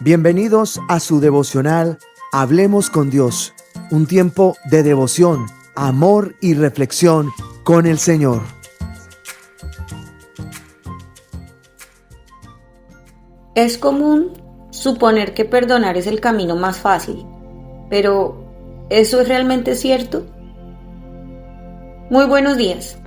Bienvenidos a su devocional Hablemos con Dios, un tiempo de devoción, amor y reflexión con el Señor. Es común suponer que perdonar es el camino más fácil, pero ¿eso es realmente cierto? Muy buenos días,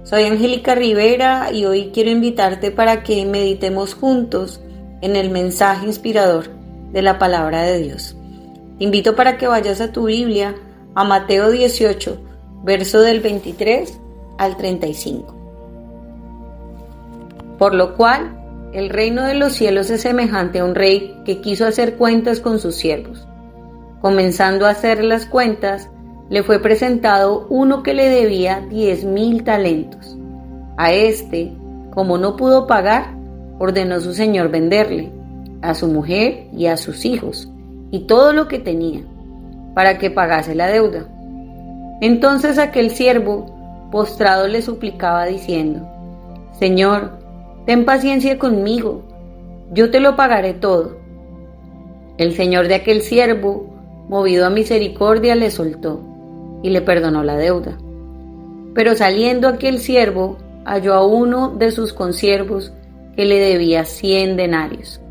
soy Angélica Rivera y hoy quiero invitarte para que meditemos juntos en el mensaje inspirador de la palabra de Dios. Te invito para que vayas a tu Biblia, a Mateo 18, verso del 23 al 35. Por lo cual, el reino de los cielos es semejante a un rey que quiso hacer cuentas con sus siervos. Comenzando a hacer las cuentas, le fue presentado uno que le debía 10,000 talentos. A este, como no pudo pagar, ordenó su señor venderle, a su mujer y a sus hijos, y todo lo que tenía, para que pagase la deuda. Entonces aquel siervo, postrado, le suplicaba diciendo: Señor, ten paciencia conmigo, yo te lo pagaré todo. El señor de aquel siervo, movido a misericordia, le soltó y le perdonó la deuda. Pero saliendo aquel siervo, halló a uno de sus consiervos que le debía 100 denarios,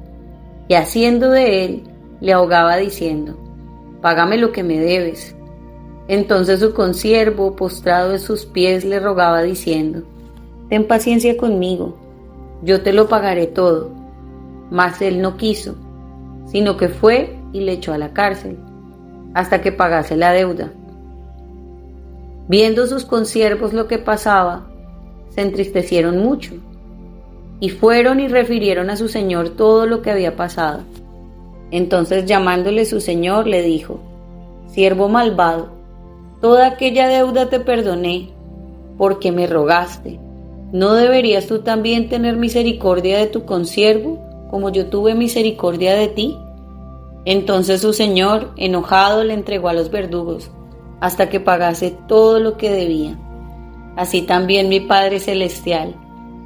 y haciendo de él, le ahogaba diciendo: Págame lo que me debes. Entonces su consiervo, postrado en sus pies, le rogaba diciendo: Ten paciencia conmigo, yo te lo pagaré todo. Mas él no quiso, sino que fue y le echó a la cárcel, hasta que pagase la deuda. Viendo sus consiervos lo que pasaba, se entristecieron mucho, y fueron y refirieron a su señor todo lo que había pasado. Entonces, llamándole su señor, le dijo: Siervo malvado, toda aquella deuda te perdoné, porque me rogaste. ¿No deberías tú también tener misericordia de tu consiervo, como yo tuve misericordia de ti? Entonces su señor, enojado, le entregó a los verdugos, hasta que pagase todo lo que debía. Así también mi Padre Celestial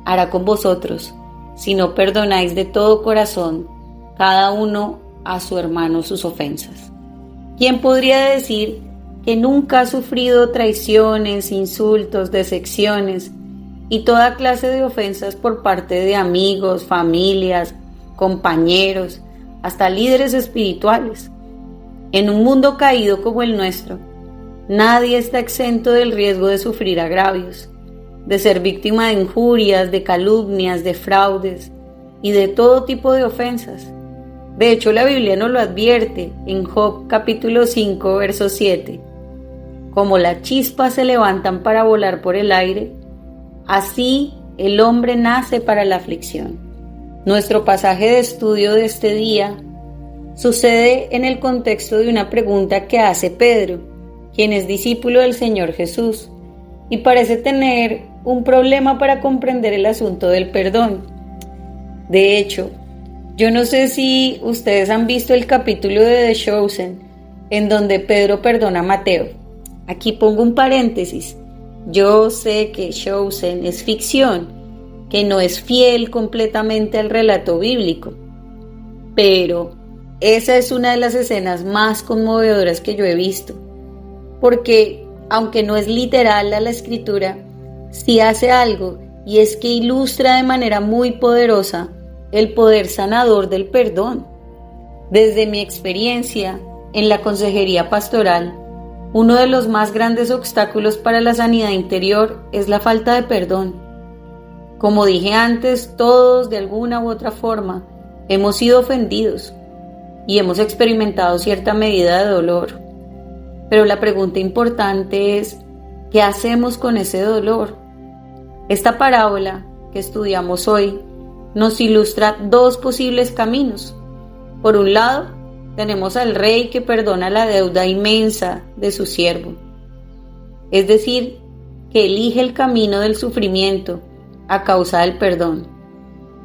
hará con vosotros, si no perdonáis de todo corazón, cada uno a su hermano sus ofensas. ¿Quién podría decir que nunca ha sufrido traiciones, insultos, decepciones y toda clase de ofensas por parte de amigos, familias, compañeros, hasta líderes espirituales? En un mundo caído como el nuestro, nadie está exento del riesgo de sufrir agravios, de ser víctima de injurias, de calumnias, de fraudes y de todo tipo de ofensas. De hecho, la Biblia nos lo advierte en Job capítulo 5, verso 7. Como las chispas se levantan para volar por el aire, así el hombre nace para la aflicción. Nuestro pasaje de estudio de este día sucede en el contexto de una pregunta que hace Pedro, quien es discípulo del Señor Jesús, y parece tener un problema para comprender el asunto del perdón. De hecho, yo no sé si ustedes han visto el capítulo de The Chosen, en donde Pedro perdona a Mateo. Aquí pongo un paréntesis. Yo sé que Chosen es ficción, que no es fiel completamente al relato bíblico, pero esa es una de las escenas más conmovedoras que yo he visto, porque aunque no es literal a la escritura, sí hace algo, y es que ilustra de manera muy poderosa el poder sanador del perdón. Desde mi experiencia en la consejería pastoral, uno de los más grandes obstáculos para la sanidad interior es la falta de perdón. Como dije antes, todos de alguna u otra forma hemos sido ofendidos y hemos experimentado cierta medida de dolor. Pero la pregunta importante es: ¿qué hacemos con ese dolor? Esta parábola que estudiamos hoy nos ilustra dos posibles caminos. Por un lado, tenemos al rey que perdona la deuda inmensa de su siervo, es decir, que elige el camino del sufrimiento a causa del perdón.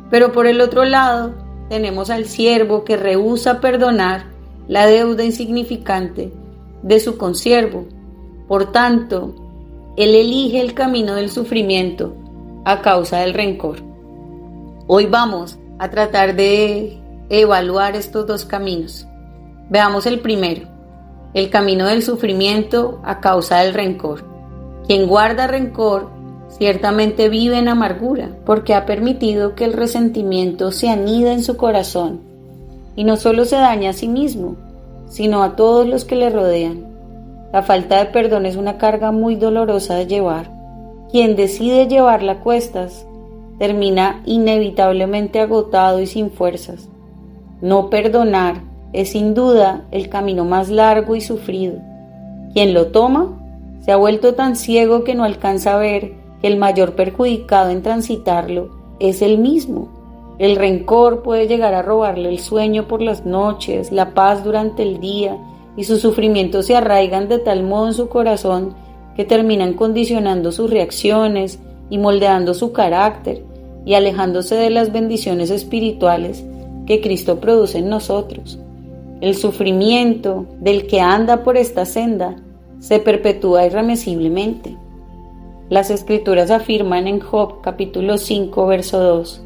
Pero por el otro lado, tenemos al siervo que rehúsa perdonar la deuda insignificante de su consiervo. Por tanto, él elige el camino del sufrimiento a causa del rencor. Hoy vamos a tratar de evaluar estos dos caminos. Veamos el primero, el camino del sufrimiento a causa del rencor. Quien guarda rencor ciertamente vive en amargura, porque ha permitido que el resentimiento se anida en su corazón y no solo se daña a sí mismo, sino a todos los que le rodean. La falta de perdón es una carga muy dolorosa de llevar. Quien decide llevarla a cuestas termina inevitablemente agotado y sin fuerzas. No perdonar es sin duda el camino más largo y sufrido. Quien lo toma se ha vuelto tan ciego que no alcanza a ver que el mayor perjudicado en transitarlo es él mismo. El rencor puede llegar a robarle el sueño por las noches, la paz durante el día, y sus sufrimientos se arraigan de tal modo en su corazón que terminan condicionando sus reacciones y moldeando su carácter y alejándose de las bendiciones espirituales que Cristo produce en nosotros. El sufrimiento del que anda por esta senda se perpetúa irremisiblemente. Las Escrituras afirman en Job capítulo 5 verso 2: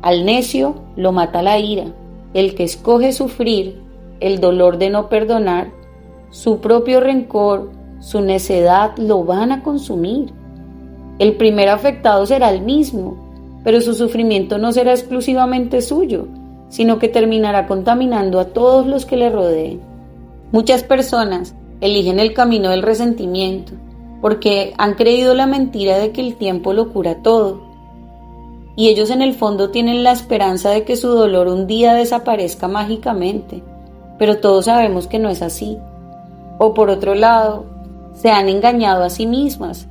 al necio lo mata la ira, el que escoge sufrir el dolor de no perdonar, su propio rencor, su necedad lo van a consumir. El primer afectado será el mismo, pero su sufrimiento no será exclusivamente suyo, sino que terminará contaminando a todos los que le rodeen. Muchas personas eligen el camino del resentimiento porque han creído la mentira de que el tiempo lo cura todo, y ellos en el fondo tienen la esperanza de que su dolor un día desaparezca mágicamente, pero todos sabemos que no es así. O por otro lado, se han engañado a sí mismas,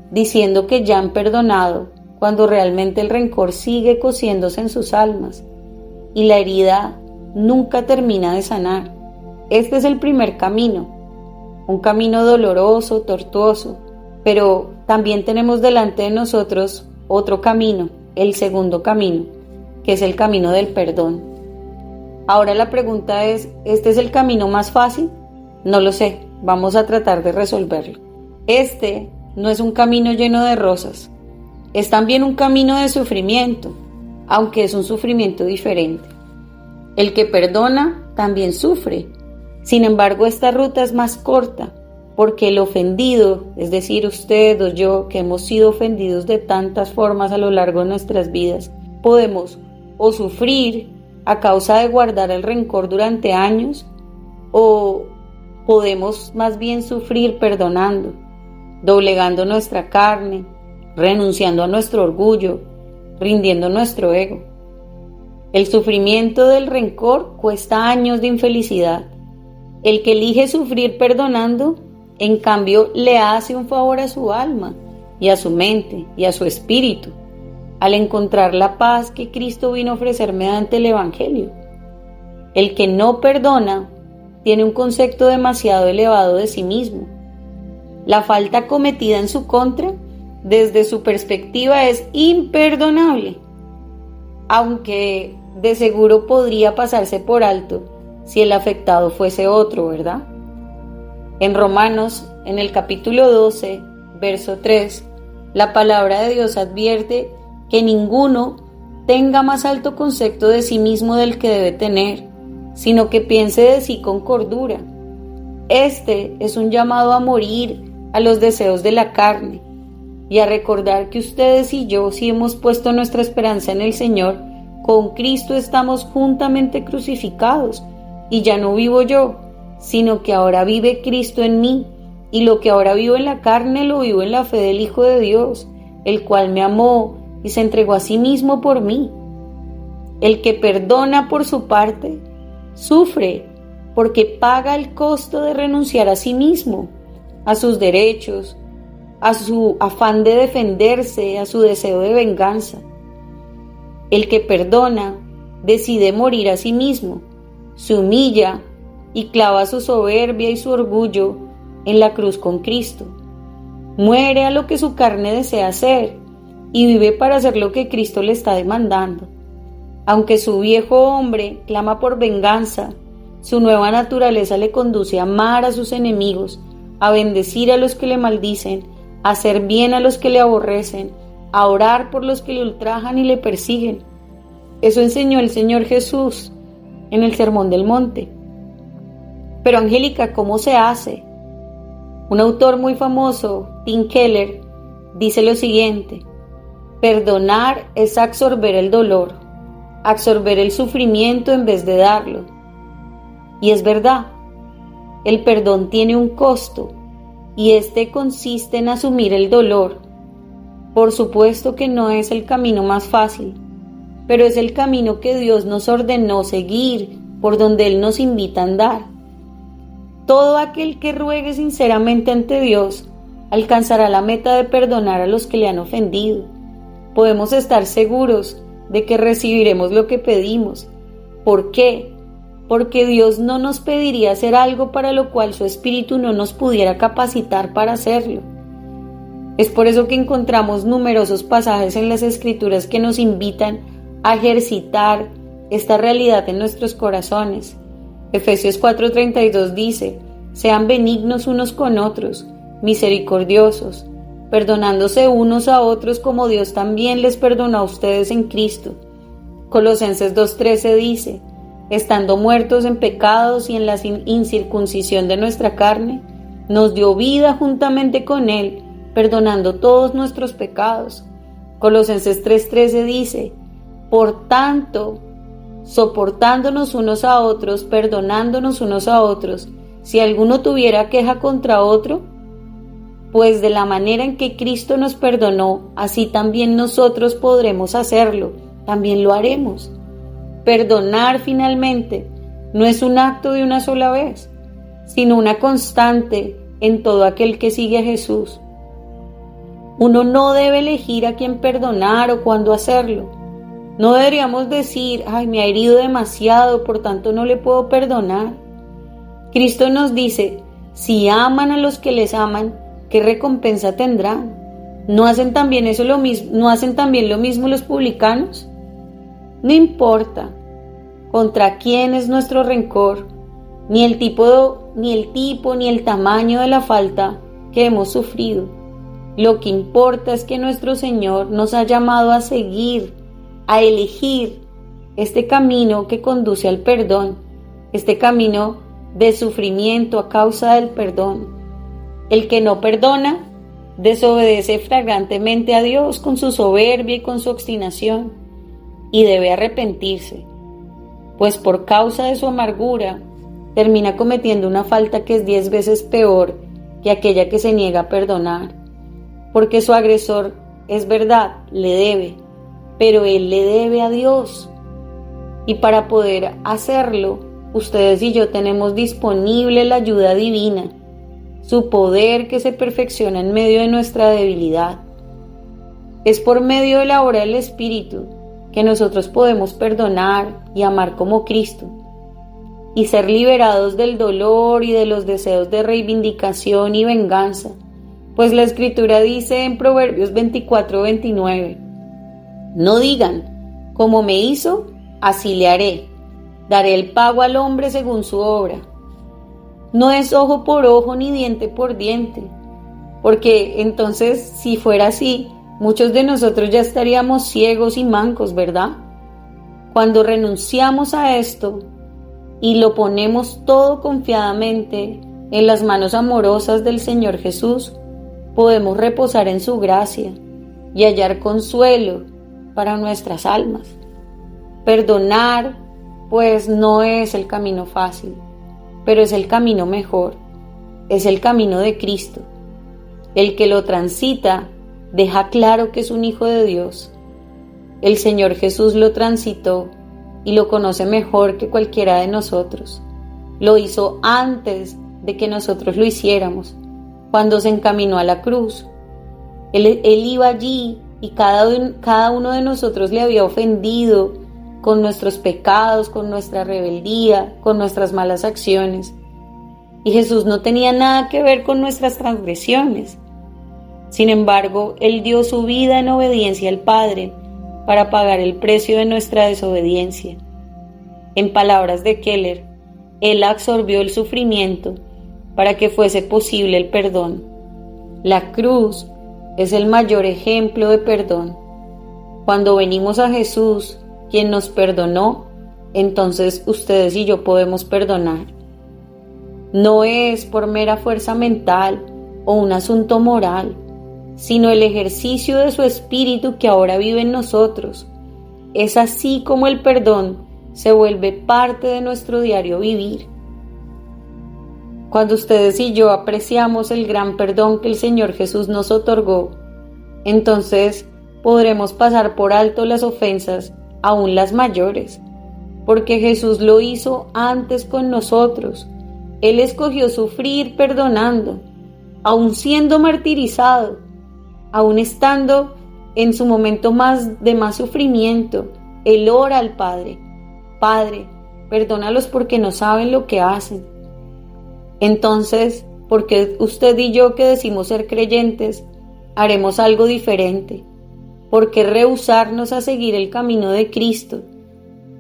diciendo que ya han perdonado, cuando realmente el rencor sigue cociéndose en sus almas, y la herida nunca termina de sanar. Este es el primer camino, un camino doloroso, tortuoso, pero también tenemos delante de nosotros otro camino, el segundo camino, que es el camino del perdón. Ahora la pregunta es, ¿este es el camino más fácil? No lo sé, vamos a tratar de resolverlo. Este no es un camino lleno de rosas, es también un camino de sufrimiento, aunque es un sufrimiento diferente. El que perdona también sufre. Sin embargo, esta ruta es más corta, porque el ofendido, es decir, usted o yo, que hemos sido ofendidos de tantas formas a lo largo de nuestras vidas, podemos o sufrir a causa de guardar el rencor durante años, o podemos más bien sufrir perdonando, doblegando nuestra carne, renunciando a nuestro orgullo, rindiendo nuestro ego. El sufrimiento del rencor cuesta años de infelicidad. El que elige sufrir perdonando, en cambio, le hace un favor a su alma y a su mente y a su espíritu, al encontrar la paz que Cristo vino a ofrecer mediante el Evangelio. El que no perdona tiene un concepto demasiado elevado de sí mismo. La falta cometida en su contra, desde su perspectiva, es imperdonable, aunque de seguro podría pasarse por alto si el afectado fuese otro, ¿verdad? En Romanos, en el capítulo 12, verso 3, la palabra de Dios advierte que ninguno tenga más alto concepto de sí mismo del que debe tener, sino que piense de sí con cordura. Este es un llamado a morir a los deseos de la carne y a recordar que ustedes y yo, si hemos puesto nuestra esperanza en el Señor, con Cristo estamos juntamente crucificados, y ya no vivo yo, sino que ahora vive Cristo en mí, y lo que ahora vivo en la carne lo vivo en la fe del Hijo de Dios, el cual me amó y se entregó a sí mismo por mí. El que perdona por su parte, sufre, porque paga el costo de renunciar a sí mismo, a sus derechos, a su afán de defenderse, a su deseo de venganza. El que perdona decide morir a sí mismo, se humilla y clava su soberbia y su orgullo en la cruz con Cristo. Muere a lo que su carne desea hacer y vive para hacer lo que Cristo le está demandando. Aunque su viejo hombre clama por venganza, su nueva naturaleza le conduce a amar a sus enemigos, a bendecir a los que le maldicen, a hacer bien a los que le aborrecen, a orar por los que le ultrajan y le persiguen. Eso enseñó el Señor Jesús, en el Sermón del Monte. Pero Angélica, ¿cómo se hace? Un autor muy famoso, Tim Keller, dice lo siguiente: perdonar es absorber el dolor, absorber el sufrimiento en vez de darlo. Y es verdad, el perdón tiene un costo, y este consiste en asumir el dolor. Por supuesto que no es el camino más fácil, pero es el camino que Dios nos ordenó seguir, por donde Él nos invita a andar. Todo aquel que ruegue sinceramente ante Dios alcanzará la meta de perdonar a los que le han ofendido. Podemos estar seguros de que recibiremos lo que pedimos. ¿Por qué? Porque Dios no nos pediría hacer algo para lo cual su Espíritu no nos pudiera capacitar para hacerlo. Es por eso que encontramos numerosos pasajes en las Escrituras que nos invitan a ejercitar esta realidad en nuestros corazones. Efesios 4:32 dice: sean benignos unos con otros, misericordiosos, perdonándose unos a otros como Dios también les perdonó a ustedes en Cristo. Colosenses 2:13 dice: estando muertos en pecados y en la incircuncisión de nuestra carne, nos dio vida juntamente con Él, perdonando todos nuestros pecados. Colosenses 3:13 dice: por tanto, soportándonos unos a otros, perdonándonos unos a otros, si alguno tuviera queja contra otro, pues de la manera en que Cristo nos perdonó, así también nosotros podremos hacerlo, también lo haremos. Perdonar finalmente no es un acto de una sola vez, sino una constante en todo aquel que sigue a Jesús. Uno no debe elegir a quién perdonar o cuándo hacerlo. No deberíamos decir: ay, me ha herido demasiado, por tanto no le puedo perdonar. Cristo nos dice: si aman a los que les aman, ¿qué recompensa tendrán? ¿No hacen también lo mismo los publicanos? No importa contra quién es nuestro rencor, ni el tipo, ni el tamaño de la falta que hemos sufrido. Lo que importa es que nuestro Señor nos ha llamado a seguir, a elegir este camino que conduce al perdón, este camino de sufrimiento a causa del perdón. El que no perdona desobedece flagrantemente a Dios con su soberbia y con su obstinación, y debe arrepentirse, pues por causa de su amargura termina cometiendo una falta que es 10 veces peor que aquella que se niega a perdonar, porque su agresor, es verdad, le debe, pero él le debe a Dios. Y para poder hacerlo, ustedes y yo tenemos disponible la ayuda divina, su poder que se perfecciona en medio de nuestra debilidad. Es por medio de la obra del Espíritu que nosotros podemos perdonar y amar como Cristo, y ser liberados del dolor y de los deseos de reivindicación y venganza, pues la Escritura dice en Proverbios 24:29: no digan, como me hizo, así le haré, daré el pago al hombre según su obra. No es ojo por ojo ni diente por diente, porque entonces, si fuera así, muchos de nosotros ya estaríamos ciegos y mancos, ¿verdad? Cuando renunciamos a esto y lo ponemos todo confiadamente en las manos amorosas del Señor Jesús, podemos reposar en su gracia y hallar consuelo para nuestras almas. Perdonar, pues, no es el camino fácil, pero es el camino mejor, es el camino de Cristo. El que lo transita deja claro que es un hijo de Dios. El Señor Jesús lo transitó y lo conoce mejor que cualquiera de nosotros. Lo hizo antes de que nosotros lo hiciéramos, cuando se encaminó a la cruz. Él iba allí y cada uno de nosotros le había ofendido con nuestros pecados, con nuestra rebeldía, con nuestras malas acciones. Y Jesús no tenía nada que ver con nuestras transgresiones. Sin embargo, Él dio su vida en obediencia al Padre para pagar el precio de nuestra desobediencia. En palabras de Keller, Él absorbió el sufrimiento para que fuese posible el perdón. La cruz es el mayor ejemplo de perdón. Cuando venimos a Jesús, quien nos perdonó, entonces ustedes y yo podemos perdonar. No es por mera fuerza mental o un asunto moral, sino el ejercicio de su espíritu que ahora vive en nosotros. Es así como el perdón se vuelve parte de nuestro diario vivir. Cuando ustedes y yo apreciamos el gran perdón que el Señor Jesús nos otorgó, entonces podremos pasar por alto las ofensas, aún las mayores, porque Jesús lo hizo antes con nosotros. Él escogió sufrir perdonando, aún siendo martirizado, aún estando en su momento de más sufrimiento. Él ora al Padre: Padre, perdónalos porque no saben lo que hacen. Entonces, ¿por qué usted y yo, que decimos ser creyentes, haremos algo diferente? ¿Por qué rehusarnos a seguir el camino de Cristo?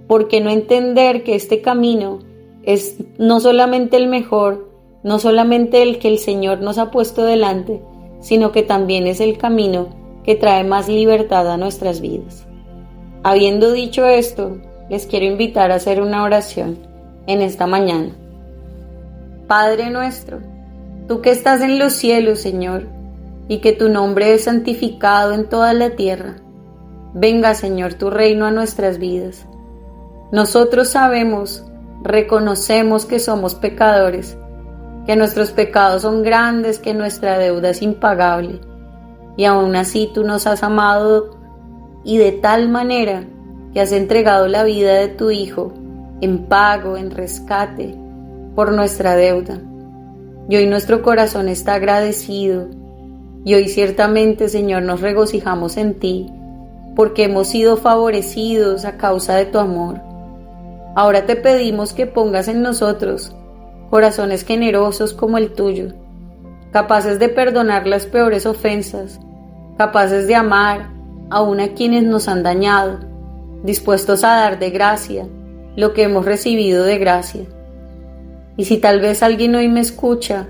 ¿Por qué no entender que este camino es no solamente el mejor, no solamente el que el Señor nos ha puesto delante, sino que también es el camino que trae más libertad a nuestras vidas? Habiendo dicho esto, les quiero invitar a hacer una oración en esta mañana. Padre nuestro, tú que estás en los cielos, Señor, y que tu nombre es santificado en toda la tierra. Venga, Señor, tu reino a nuestras vidas. Nosotros sabemos, reconocemos que somos pecadores, que nuestros pecados son grandes, que nuestra deuda es impagable, y aún así tú nos has amado, y de tal manera que has entregado la vida de tu Hijo en pago, en rescate, por nuestra deuda. Y hoy nuestro corazón está agradecido, y hoy ciertamente, Señor, nos regocijamos en ti, porque hemos sido favorecidos a causa de tu amor. Ahora te pedimos que pongas en nosotros corazones generosos como el tuyo, capaces de perdonar las peores ofensas, capaces de amar aún a quienes nos han dañado, dispuestos a dar de gracia lo que hemos recibido de gracia. Y si tal vez alguien hoy me escucha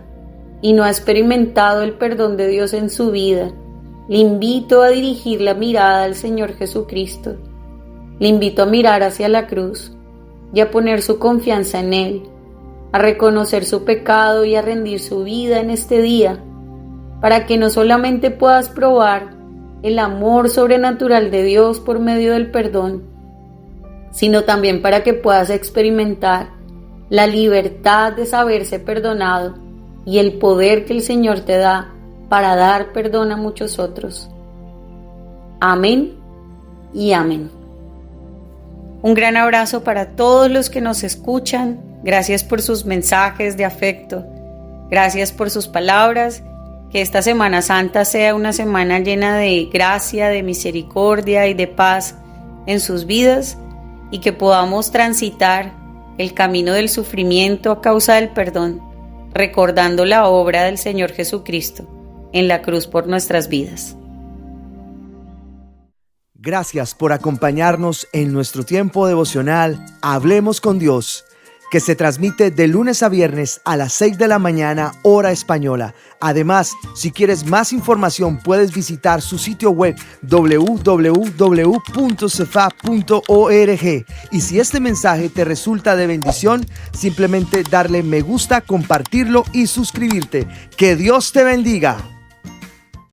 y no ha experimentado el perdón de Dios en su vida, le invito a dirigir la mirada al Señor Jesucristo. Le invito a mirar hacia la cruz y a poner su confianza en Él, a reconocer su pecado y a rendir su vida en este día, para que no solamente puedas probar el amor sobrenatural de Dios por medio del perdón, sino también para que puedas experimentar la libertad de saberse perdonado y el poder que el Señor te da para dar perdón a muchos otros. Amén y amén. Un gran abrazo para todos los que nos escuchan. Gracias por sus mensajes de afecto. Gracias por sus palabras. Que esta Semana Santa sea una semana llena de gracia, de misericordia y de paz en sus vidas, y que podamos transitar el camino del sufrimiento a causa del perdón, recordando la obra del Señor Jesucristo en la cruz por nuestras vidas. Gracias por acompañarnos en nuestro tiempo devocional Hablemos con Dios, que se transmite de lunes a viernes a las 6 de la mañana, hora española. Además, si quieres más información, puedes visitar su sitio web www.cefa.org. Y si este mensaje te resulta de bendición, simplemente darle me gusta, compartirlo y suscribirte. ¡Que Dios te bendiga!